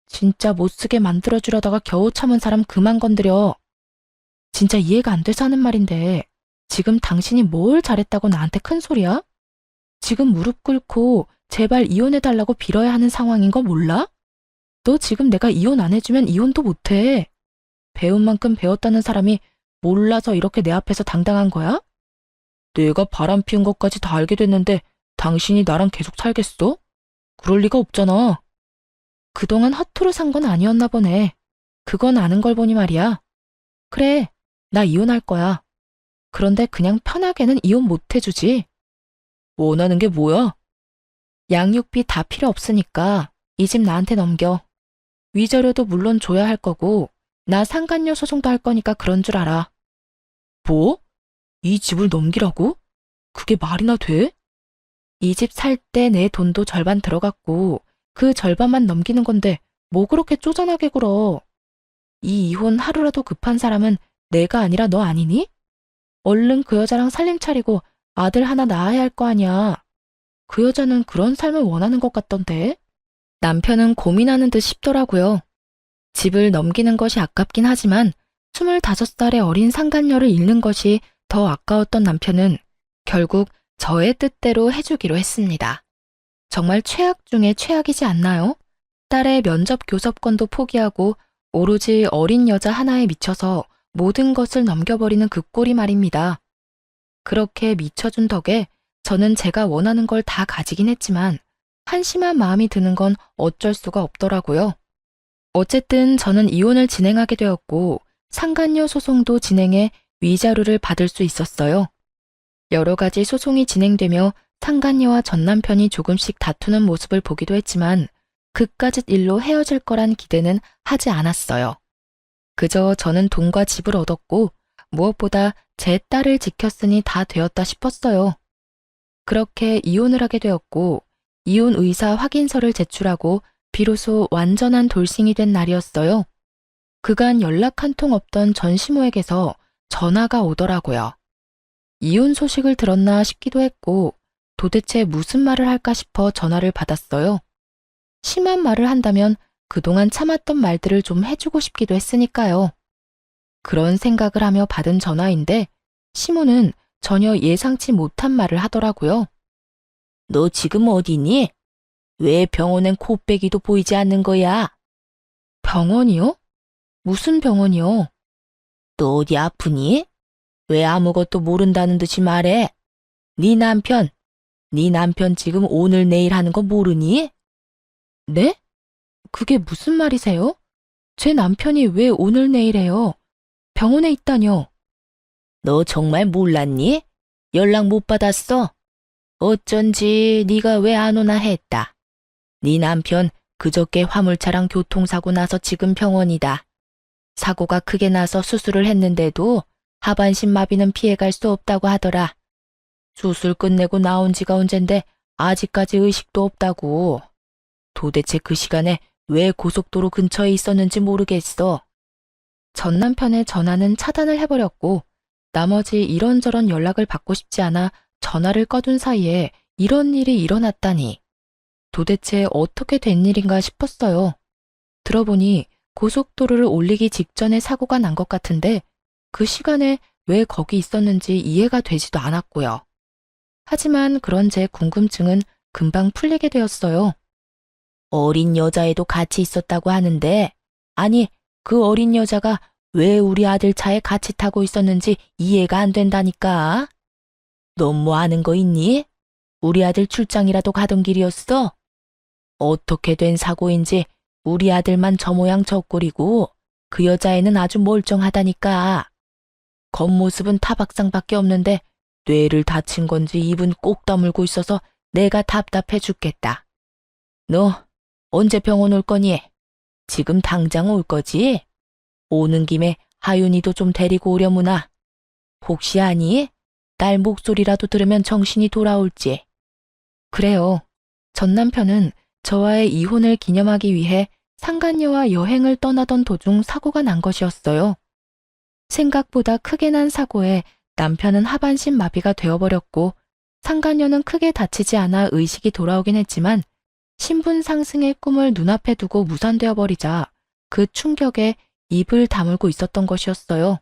진짜 못쓰게 만들어주려다가 겨우 참은 사람 그만 건드려. 진짜 이해가 안 돼서 하는 말인데 지금 당신이 뭘 잘했다고 나한테 큰 소리야? 지금 무릎 꿇고 제발 이혼해달라고 빌어야 하는 상황인 거 몰라? 너 지금 내가 이혼 안 해주면 이혼도 못해. 배운 만큼 배웠다는 사람이 몰라서 이렇게 내 앞에서 당당한 거야? 내가 바람 피운 것까지 다 알게 됐는데 당신이 나랑 계속 살겠어? 그럴 리가 없잖아. 그동안 허투루 산 건 아니었나 보네. 그건 아는 걸 보니 말이야. 그래, 나 이혼할 거야. 그런데 그냥 편하게는 이혼 못 해주지. 원하는 게 뭐야? 양육비 다 필요 없으니까 이 집 나한테 넘겨. 위자료도 물론 줘야 할 거고 나 상간녀 소송도 할 거니까 그런 줄 알아. 뭐? 이 집을 넘기라고? 그게 말이나 돼? 이 집 살 때 내 돈도 절반 들어갔고 그 절반만 넘기는 건데 뭐 그렇게 쪼잔하게 굴어. 이 이혼 하루라도 급한 사람은 내가 아니라 너 아니니? 얼른 그 여자랑 살림 차리고 아들 하나 낳아야 할 거 아니야. 그 여자는 그런 삶을 원하는 것 같던데. 남편은 고민하는 듯 싶더라고요. 집을 넘기는 것이 아깝긴 하지만 25살의 어린 상간녀를 잃는 것이 더 아까웠던 남편은 결국 저의 뜻대로 해주기로 했습니다. 정말 최악 중에 최악이지 않나요? 딸의 면접 교섭권도 포기하고 오로지 어린 여자 하나에 미쳐서 모든 것을 넘겨버리는 그 꼴이 말입니다. 그렇게 미쳐준 덕에 저는 제가 원하는 걸 다 가지긴 했지만 한심한 마음이 드는 건 어쩔 수가 없더라고요. 어쨌든 저는 이혼을 진행하게 되었고 상간녀 소송도 진행해 위자료를 받을 수 있었어요. 여러 가지 소송이 진행되며 상간녀와 전 남편이 조금씩 다투는 모습을 보기도 했지만 그까짓 일로 헤어질 거란 기대는 하지 않았어요. 그저 저는 돈과 집을 얻었고 무엇보다 제 딸을 지켰으니 다 되었다 싶었어요. 그렇게 이혼을 하게 되었고 이혼 의사 확인서를 제출하고 비로소 완전한 돌싱이 된 날이었어요. 그간 연락 한 통 없던 전 시모에게서 전화가 오더라고요. 이혼 소식을 들었나 싶기도 했고 도대체 무슨 말을 할까 싶어 전화를 받았어요. 심한 말을 한다면 그동안 참았던 말들을 좀 해주고 싶기도 했으니까요. 그런 생각을 하며 받은 전화인데 시모는 전혀 예상치 못한 말을 하더라고요. 너 지금 어디니? 왜 병원엔 코빼기도 보이지 않는 거야? 병원이요? 무슨 병원이요? 너 어디 아프니? 왜 아무것도 모른다는 듯이 말해? 네 남편 지금 오늘 내일 하는 거 모르니? 네? 그게 무슨 말이세요? 제 남편이 왜 오늘 내일 해요? 병원에 있다뇨. 너 정말 몰랐니? 연락 못 받았어? 어쩐지 네가 왜 안 오나 했다. 네 남편 그저께 화물차랑 교통사고 나서 지금 병원이다. 사고가 크게 나서 수술을 했는데도 하반신 마비는 피해갈 수 없다고 하더라. 수술 끝내고 나온 지가 언젠데 아직까지 의식도 없다고. 도대체 그 시간에 왜 고속도로 근처에 있었는지 모르겠어. 전 남편의 전화는 차단을 해버렸고 나머지 이런저런 연락을 받고 싶지 않아 전화를 꺼둔 사이에 이런 일이 일어났다니. 도대체 어떻게 된 일인가 싶었어요. 들어보니 고속도로를 올리기 직전에 사고가 난 것 같은데 그 시간에 왜 거기 있었는지 이해가 되지도 않았고요. 하지만 그런 제 궁금증은 금방 풀리게 되었어요. 어린 여자애도 같이 있었다고 하는데 아니 그 어린 여자가 왜 우리 아들 차에 같이 타고 있었는지 이해가 안 된다니까. 넌 뭐 아는 거 있니? 우리 아들 출장이라도 가던 길이었어? 어떻게 된 사고인지 우리 아들만 저 모양 저 꼴이고 그 여자애는 아주 멀쩡하다니까. 겉모습은 타박상밖에 없는데 뇌를 다친 건지 입은 꼭 다물고 있어서 내가 답답해 죽겠다. 너 언제 병원 올 거니? 지금 당장 올 거지? 오는 김에 하윤이도 좀 데리고 오려무나. 혹시 아니? 딸 목소리라도 들으면 정신이 돌아올지. 그래요. 전 남편은 저와의 이혼을 기념하기 위해 상간녀와 여행을 떠나던 도중 사고가 난 것이었어요. 생각보다 크게 난 사고에 남편은 하반신 마비가 되어버렸고 상간녀는 크게 다치지 않아 의식이 돌아오긴 했지만 신분 상승의 꿈을 눈앞에 두고 무산되어 버리자 그 충격에 입을 다물고 있었던 것이었어요.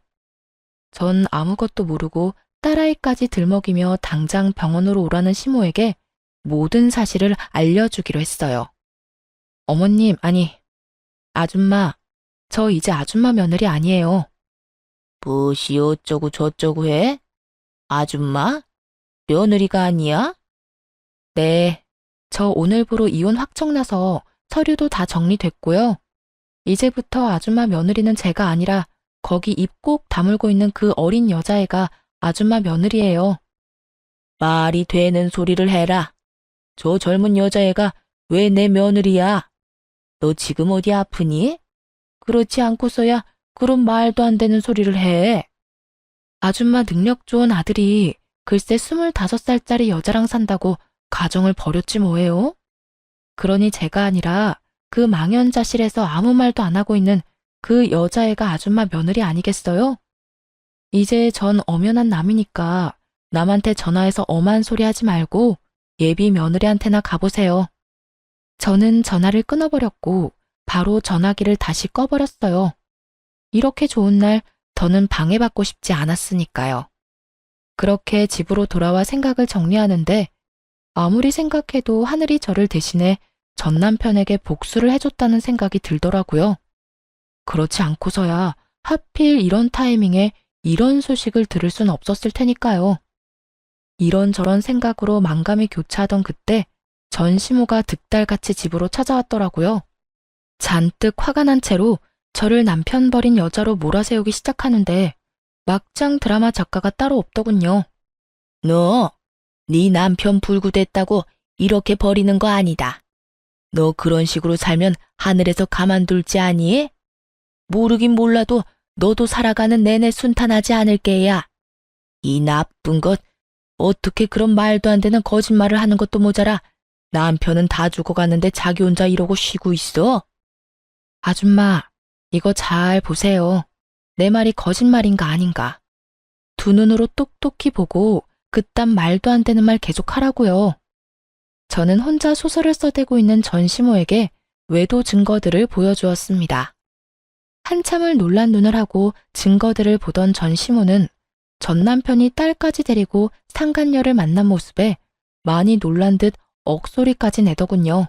전 아무것도 모르고 딸아이까지 들먹이며 당장 병원으로 오라는 시모에게 모든 사실을 알려주기로 했어요. 어머님, 아니, 아줌마, 저 이제 아줌마 며느리 아니에요. 무엇이 어쩌고 저쩌고 해? 아줌마? 며느리가 아니야? 네, 저 오늘부로 이혼 확정나서 서류도 다 정리됐고요. 이제부터 아줌마 며느리는 제가 아니라 거기 입 꼭 다물고 있는 그 어린 여자애가 아줌마 며느리예요. 말이 되는 소리를 해라. 저 젊은 여자애가 왜 내 며느리야? 너 지금 어디 아프니? 그렇지 않고서야 그런 말도 안 되는 소리를 해. 아줌마 능력 좋은 아들이 글쎄 25살짜리 여자랑 산다고 가정을 버렸지 뭐예요? 그러니 제가 아니라 그 망연자실에서 아무 말도 안 하고 있는 그 여자애가 아줌마 며느리 아니겠어요? 이제 전 엄연한 남이니까 남한테 전화해서 엄한 소리 하지 말고 예비 며느리한테나 가보세요. 저는 전화를 끊어버렸고 바로 전화기를 다시 꺼버렸어요. 이렇게 좋은 날 더는 방해받고 싶지 않았으니까요. 그렇게 집으로 돌아와 생각을 정리하는데 아무리 생각해도 하늘이 저를 대신해 전 남편에게 복수를 해줬다는 생각이 들더라고요. 그렇지 않고서야 하필 이런 타이밍에 이런 소식을 들을 순 없었을 테니까요. 이런저런 생각으로 만감이 교차하던 그때 전시모가 득달같이 집으로 찾아왔더라고요. 잔뜩 화가 난 채로 저를 남편 버린 여자로 몰아세우기 시작하는데 막장 드라마 작가가 따로 없더군요. 너, 네 남편 불구됐다고 이렇게 버리는 거 아니다. 너 그런 식으로 살면 하늘에서 가만둘지 아니? 모르긴 몰라도 너도 살아가는 내내 순탄하지 않을 게야. 이 나쁜 것, 어떻게 그런 말도 안 되는 거짓말을 하는 것도 모자라 남편은 다 죽어가는데 자기 혼자 이러고 쉬고 있어? 아줌마, 이거 잘 보세요. 내 말이 거짓말인가 아닌가. 두 눈으로 똑똑히 보고 그딴 말도 안 되는 말 계속하라고요. 저는 혼자 소설을 써대고 있는 전시모에게 외도 증거들을 보여주었습니다. 한참을 놀란 눈을 하고 증거들을 보던 전시모는 전 남편이 딸까지 데리고 상간녀를 만난 모습에 많이 놀란 듯 억소리까지 내더군요.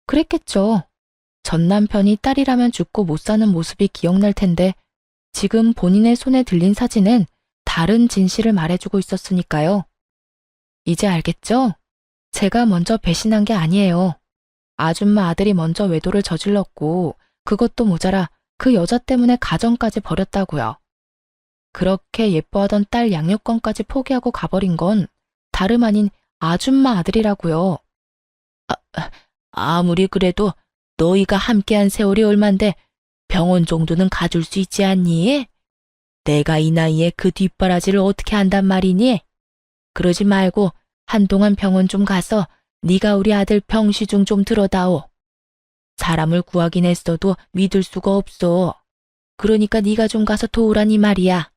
그랬겠죠. 전 남편이 딸이라면 죽고 못 사는 모습이 기억날 텐데 지금 본인의 손에 들린 사진은 다른 진실을 말해주고 있었으니까요. 이제 알겠죠? 제가 먼저 배신한 게 아니에요. 아줌마 아들이 먼저 외도를 저질렀고 그것도 모자라 그 여자 때문에 가정까지 버렸다고요. 그렇게 예뻐하던 딸 양육권까지 포기하고 가버린 건 다름 아닌 아줌마 아들이라고요. 아무리 그래도 너희가 함께한 세월이 얼만데 병원 정도는 가줄 수 있지 않니? 내가 이 나이에 그 뒷바라지를 어떻게 한단 말이니? 그러지 말고 한동안 병원 좀 가서 네가 우리 아들 병시중 좀 들어다오. 사람을 구하긴 했어도 믿을 수가 없어. 그러니까 네가 좀 가서 도우라니 말이야.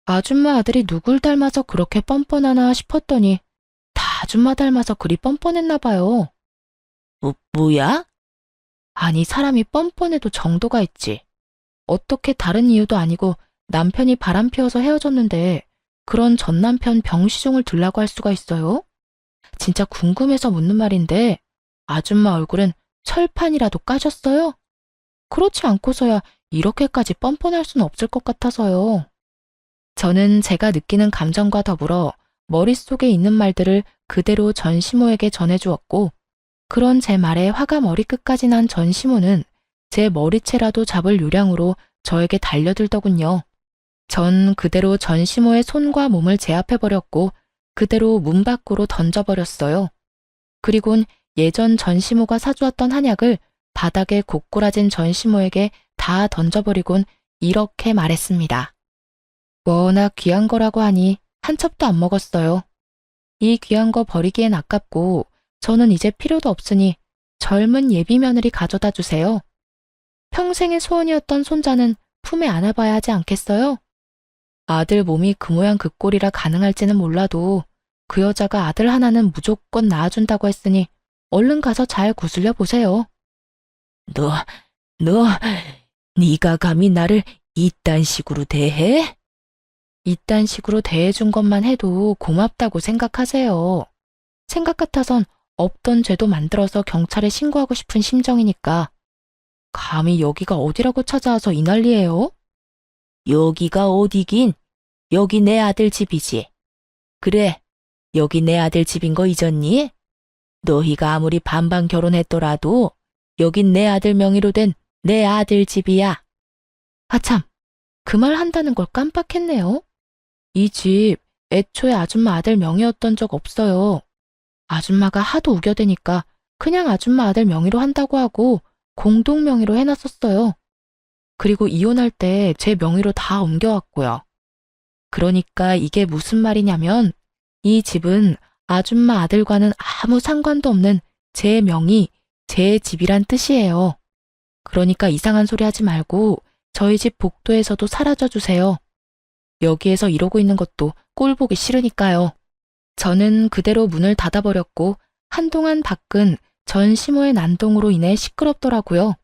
아줌마 아들이 누굴 닮아서 그렇게 뻔뻔하나 싶었더니 다 아줌마 닮아서 그리 뻔뻔했나 봐요. 뭐야? 아니 사람이 뻔뻔해도 정도가 있지. 어떻게 다른 이유도 아니고 남편이 바람 피워서 헤어졌는데 그런 전 남편 병시종을 들라고 할 수가 있어요? 진짜 궁금해서 묻는 말인데 아줌마 얼굴은 철판이라도 까졌어요? 그렇지 않고서야 이렇게까지 뻔뻔할 수는 없을 것 같아서요. 저는 제가 느끼는 감정과 더불어 머릿속에 있는 말들을 그대로 전시모에게 전해주었고 그런 제 말에 화가 머리끝까지 난 전시모는 제 머리채라도 잡을 요량으로 저에게 달려들더군요. 전 그대로 전시모의 손과 몸을 제압해버렸고 그대로 문 밖으로 던져버렸어요. 그리곤 예전 전시모가 사주었던 한약을 바닥에 고꾸라진 전시모에게 다 던져버리곤 이렇게 말했습니다. 워낙 귀한 거라고 하니 한 첩도 안 먹었어요. 이 귀한 거 버리기엔 아깝고 저는 이제 필요도 없으니 젊은 예비 며느리 가져다 주세요. 평생의 소원이었던 손자는 품에 안아봐야 하지 않겠어요? 아들 몸이 그 모양 그 꼴이라 가능할지는 몰라도 그 여자가 아들 하나는 무조건 낳아준다고 했으니 얼른 가서 잘 구슬려 보세요. 너, 네가 감히 나를 이딴 식으로 대해? 이딴 식으로 대해준 것만 해도 고맙다고 생각하세요. 생각 같아선 없던 죄도 만들어서 경찰에 신고하고 싶은 심정이니까. 감히 여기가 어디라고 찾아와서 이 난리예요? 여기가 어디긴? 여기 내 아들 집이지. 그래, 여기 내 아들 집인 거 잊었니? 너희가 아무리 반반 결혼했더라도 여긴 내 아들 명의로 된 내 아들 집이야. 아참, 그 말 한다는 걸 깜빡했네요. 이 집 애초에 아줌마 아들 명의였던 적 없어요. 아줌마가 하도 우겨대니까 그냥 아줌마 아들 명의로 한다고 하고 공동 명의로 해놨었어요. 그리고 이혼할 때 제 명의로 다 옮겨왔고요. 그러니까 이게 무슨 말이냐면 이 집은 아줌마 아들과는 아무 상관도 없는 제 명의, 제 집이란 뜻이에요. 그러니까 이상한 소리 하지 말고 저희 집 복도에서도 사라져 주세요. 여기에서 이러고 있는 것도 꼴 보기 싫으니까요. 저는 그대로 문을 닫아버렸고 한동안 밖은 전 시모의 난동으로 인해 시끄럽더라고요.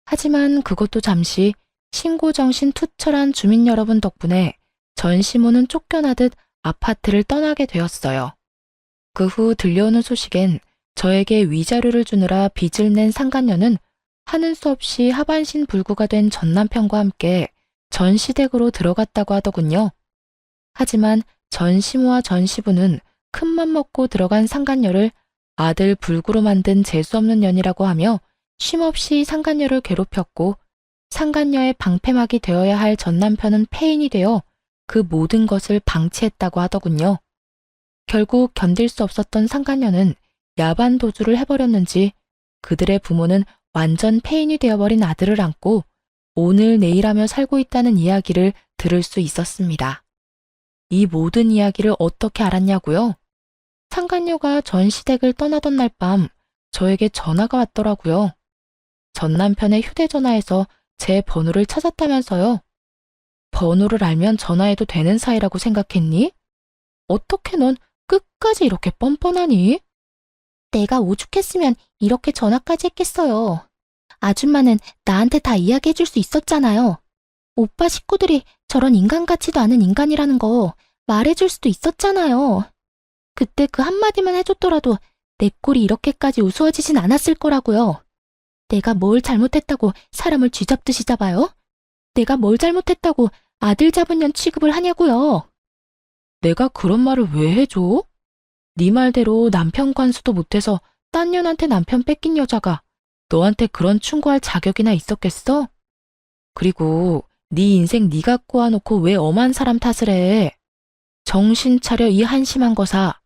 하지만 그것도 잠시 신고정신 투철한 주민 여러분 덕분에 전 시모는 쫓겨나듯 아파트를 떠나게 되었어요. 그 후 들려오는 소식엔 저에게 위자료를 주느라 빚을 낸 상간녀는 하는 수 없이 하반신 불구가 된 전 남편과 함께 전 시댁으로 들어갔다고 하더군요. 하지만 전 시모와 전 시부는 큰맘 먹고 들어간 상간녀를 아들 불구로 만든 재수없는 년이라고 하며 쉼없이 상간녀를 괴롭혔고 상간녀의 방패막이 되어야 할 전 남편은 폐인이 되어 그 모든 것을 방치했다고 하더군요. 결국 견딜 수 없었던 상간녀는 야반 도주를 해버렸는지 그들의 부모는 완전 폐인이 되어버린 아들을 안고 오늘 내일 하며 살고 있다는 이야기를 들을 수 있었습니다. 이 모든 이야기를 어떻게 알았냐고요? 상간녀가 전 시댁을 떠나던 날 밤 저에게 전화가 왔더라고요. 전 남편의 휴대전화에서 제 번호를 찾았다면서요. 번호를 알면 전화해도 되는 사이라고 생각했니? 어떻게 넌 끝까지 이렇게 뻔뻔하니? 내가 오죽했으면 이렇게 전화까지 했겠어요. 아줌마는 나한테 다 이야기해줄 수 있었잖아요. 오빠 식구들이 저런 인간 같지도 않은 인간이라는 거 말해줄 수도 있었잖아요. 그때 그 한마디만 해줬더라도 내 꼴이 이렇게까지 우스워지진 않았을 거라고요. 내가 뭘 잘못했다고 사람을 쥐잡듯이 잡아요? 내가 뭘 잘못했다고 아들 잡은 년 취급을 하냐고요. 내가 그런 말을 왜 해줘? 네 말대로 남편 관수도 못해서 딴 년한테 남편 뺏긴 여자가 너한테 그런 충고할 자격이나 있었겠어? 그리고 네 인생 네가 꼬아놓고 왜 엄한 사람 탓을 해? 정신 차려 이 한심한 거사.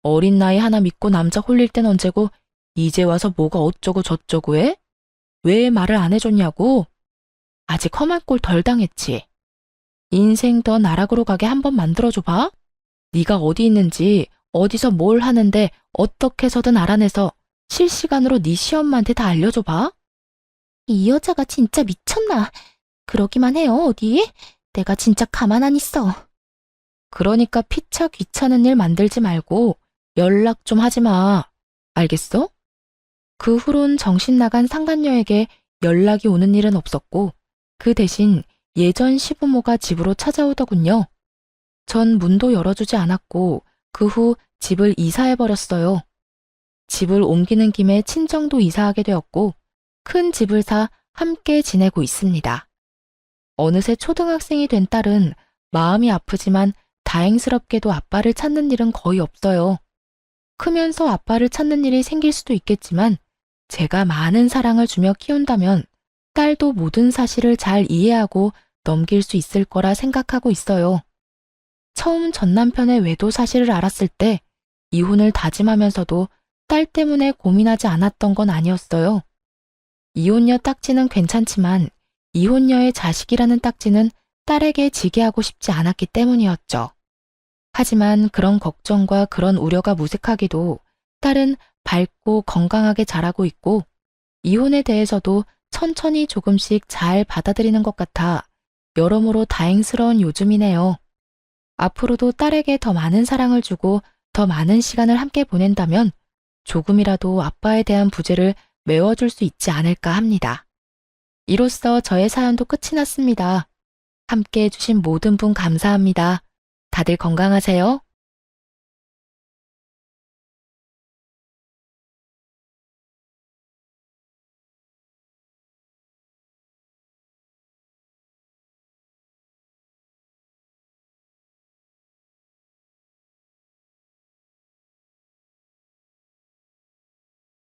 어린 나이 하나 믿고 남자 홀릴 땐 언제고 이제 와서 뭐가 어쩌고 저쩌고 해? 왜 말을 안 해줬냐고? 아직 험한 꼴 덜 당했지. 인생 더 나락으로 가게 한번 만들어줘봐. 네가 어디 있는지 어디서 뭘 하는데 어떻게 해서든 알아내서 실시간으로 네 시엄마한테 다 알려줘봐. 이 여자가 진짜 미쳤나? 그러기만 해요, 어디? 내가 진짜 가만 안 있어. 그러니까 피차 귀찮은 일 만들지 말고 연락 좀 하지 마. 알겠어? 그 후론 정신 나간 상간녀에게 연락이 오는 일은 없었고 그 대신 예전 시부모가 집으로 찾아오더군요. 전 문도 열어주지 않았고 그 후 집을 이사해버렸어요. 집을 옮기는 김에 친정도 이사하게 되었고 큰 집을 사 함께 지내고 있습니다. 어느새 초등학생이 된 딸은 마음이 아프지만 다행스럽게도 아빠를 찾는 일은 거의 없어요. 크면서 아빠를 찾는 일이 생길 수도 있겠지만 제가 많은 사랑을 주며 키운다면 딸도 모든 사실을 잘 이해하고 넘길 수 있을 거라 생각하고 있어요. 처음 전 남편의 외도 사실을 알았을 때 이혼을 다짐하면서도 딸 때문에 고민하지 않았던 건 아니었어요. 이혼녀 딱지는 괜찮지만 이혼녀의 자식이라는 딱지는 딸에게 지게 하고 싶지 않았기 때문이었죠. 하지만 그런 걱정과 그런 우려가 무색하기도 딸은 밝고 건강하게 자라고 있고 이혼에 대해서도 천천히 조금씩 잘 받아들이는 것 같아 여러모로 다행스러운 요즘이네요. 앞으로도 딸에게 더 많은 사랑을 주고 더 많은 시간을 함께 보낸다면 조금이라도 아빠에 대한 부재를 메워줄 수 있지 않을까 합니다. 이로써 저의 사연도 끝이 났습니다. 함께 해주신 모든 분 감사합니다. 다들 건강하세요.